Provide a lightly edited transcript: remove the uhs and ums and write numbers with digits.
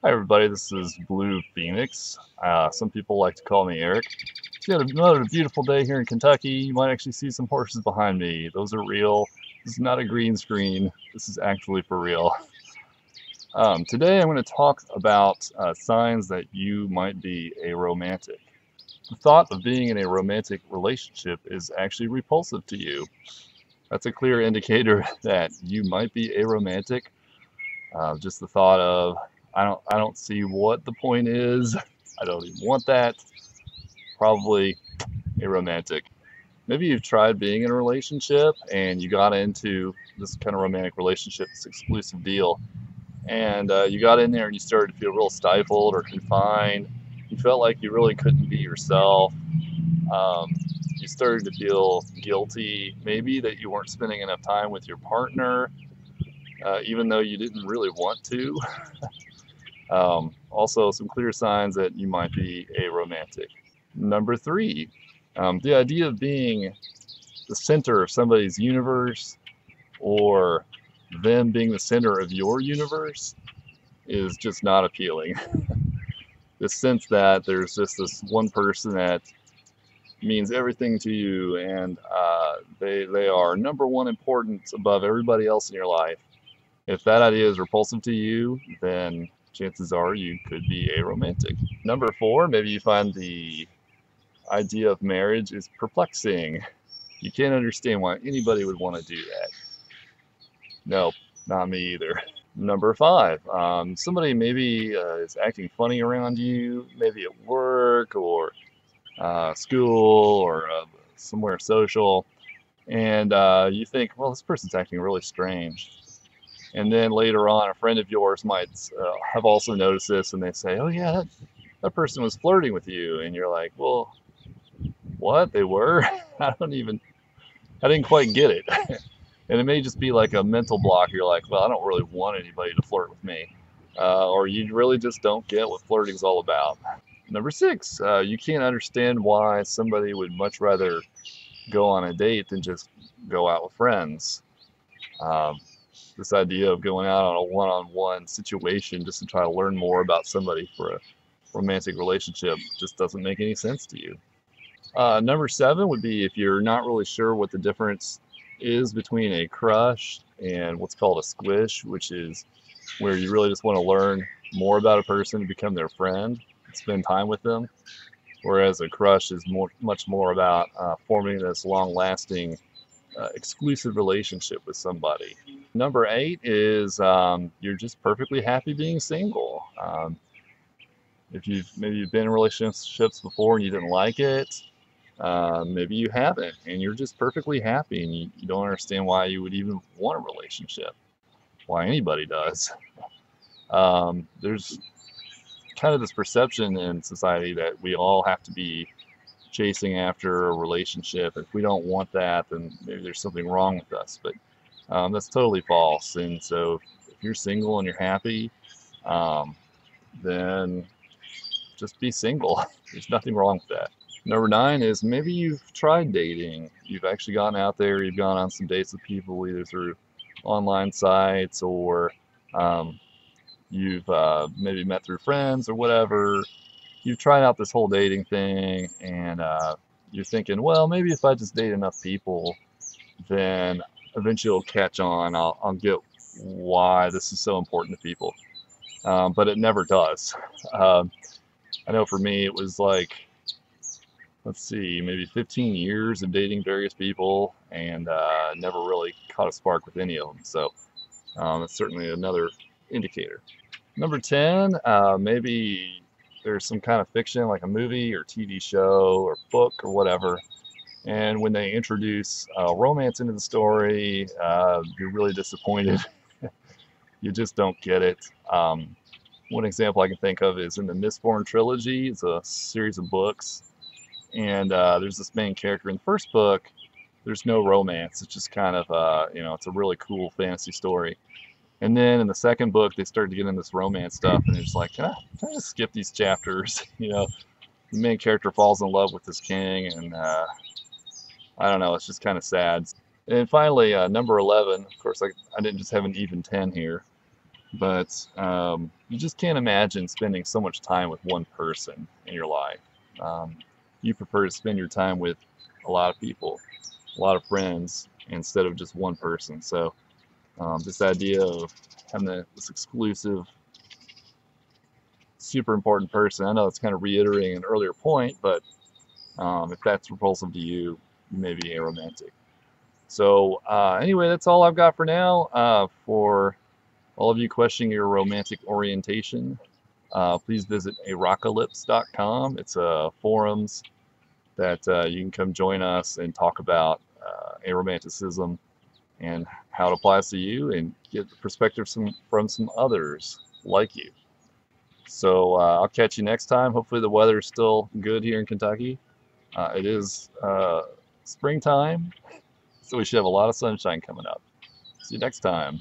Hi everybody, this is Blue Phoenix. Some people like to call me Eric. We had another beautiful day here in Kentucky. You might actually see some horses behind me. Those are real. This is not a green screen. This is actually for real. Today I'm going to talk about signs that you might be aromantic. The thought of being in a romantic relationship is actually repulsive to you. That's a clear indicator that you might be aromantic. Just the thought of I don't see what the point is. I don't even want that. Probably aromantic. Maybe you've tried being in a relationship and you got into this kind of romantic relationship, this exclusive deal, and you got in there and you started to feel real stifled or confined. You felt like you really couldn't be yourself. Um, you started to feel guilty, maybe that you weren't spending enough time with your partner, even though you didn't really want to. Also, some clear signs that you might be aromantic. Number three, the idea of being the center of somebody's universe or them being the center of your universe is just not appealing. The sense that there's just this one person that means everything to you and they are number one importance above everybody else in your life. If that idea is repulsive to you, then chances are you could be aromantic. Number four, maybe you find the idea of marriage is perplexing. You can't understand why anybody would want to do that. Nope, not me either. Number five, somebody maybe is acting funny around you, maybe at work or school or somewhere social, and you think, well, this person's acting really strange. And then later on, a friend of yours might have also noticed this, and they say, "Oh yeah, that person was flirting with you," and you're like, "Well, what? They were? I didn't quite get it." And it may just be like a mental block. You're like, "Well, I don't really want anybody to flirt with me," or you really just don't get what flirting's all about. Number six, you can't understand why somebody would much rather go on a date than just go out with friends. Um, this idea of going out on a one-on-one situation just to try to learn more about somebody for a romantic relationship just doesn't make any sense to you. Number seven would be if you're not really sure what the difference is between a crush and what's called a squish, which is where you really just want to learn more about a person to become their friend, spend time with them, whereas a crush is much more about forming this long-lasting exclusive relationship with somebody. Number eight is you're just perfectly happy being single. If maybe you've been in relationships before and you didn't like it, maybe you haven't, and you're just perfectly happy, and you don't understand why you would even want a relationship, why anybody does. There's kind of this perception in society that we all have to be chasing after a relationship. If we don't want that, then maybe there's something wrong with us. But that's totally false. And so if you're single and you're happy, then just be single. There's nothing wrong with that. Number nine is maybe you've tried dating. You've actually gone out there, you've gone on some dates with people either through online sites or you've maybe met through friends or whatever. You've tried out this whole dating thing and you're thinking, well, maybe if I just date enough people, then eventually it'll catch on. I'll get why this is so important to people. But it never does. I know for me, it was like, let's see, maybe 15 years of dating various people and never really caught a spark with any of them. So that's certainly another indicator. Number 10, maybe there's some kind of fiction like a movie or TV show or book or whatever. And when they introduce romance into the story, you're really disappointed. You just don't get it. One example I can think of is in the Mistborn trilogy. It's a series of books. And there's this main character in the first book. There's no romance. It's just kind of, it's a really cool fantasy story. And then in the second book, they started to get into this romance stuff, and it's like, can I just skip these chapters? The main character falls in love with this king, and I don't know, it's just kind of sad. And finally, number 11, of course, I didn't just have an even 10 here. but you just can't imagine spending so much time with one person in your life. You prefer to spend your time with a lot of people, a lot of friends, instead of just one person. So this idea of having this exclusive, super important person, I know it's kind of reiterating an earlier point, but if that's repulsive to you, you may be aromantic. So anyway, that's all I've got for now. For all of you questioning your romantic orientation, please visit arocalypse.com. It's forums that you can come join us and talk about aromanticism and how it applies to you and get the perspective from some others like you. So I'll catch you next time. Hopefully the weather is still good here in Kentucky. It is springtime, so we should have a lot of sunshine coming up. See you next time.